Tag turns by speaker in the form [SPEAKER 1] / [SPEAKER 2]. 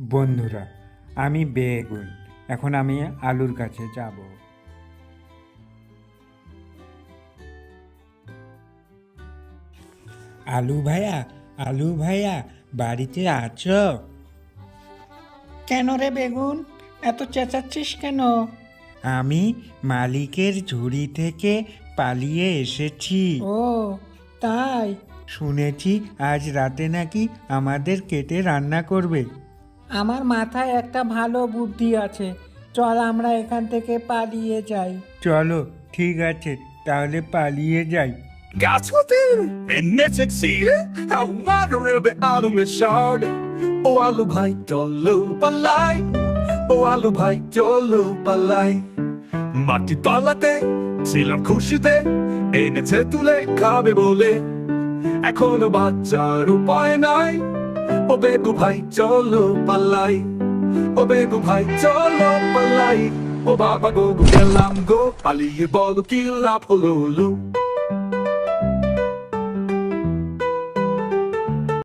[SPEAKER 1] বন্ধুরা, আমি বেগুন। এখন আমি আলুর কাছে যাব। আলু ভাইয়া, আলু ভাইয়া, বাড়িতে আছো?
[SPEAKER 2] কেন রে বেগুন, এত চেঁচাচ্ছিস কেন?
[SPEAKER 1] আমি মালিকের ঝুড়ি থেকে পালিয়ে এসেছি।
[SPEAKER 2] ও তাই?
[SPEAKER 1] শুনেছি আজ রাতে নাকি আমাদের কেটে রান্না করবে।
[SPEAKER 2] আমার মাথায় একটা ভালো বুদ্ধি আছে, চল আমরা এখান থেকে পালিয়ে যাই।
[SPEAKER 1] চলো, ঠিক আছে, তাহলে পালিয়ে যাই।
[SPEAKER 3] Gaskutin, Enetic Amarebe Alumishard, O Alubhai Dolu Balai, O Alubhai Dolu Balai, Mati Balate, Silam Kushite, Enete Tule Kabe Bole, Econo Bajar Upainai, O Bebu Bhai Dolu Balai, O Bebu Bhai Dolu Balai, O Baba Go Gelam Go, Ali Bolu Kila Polulu.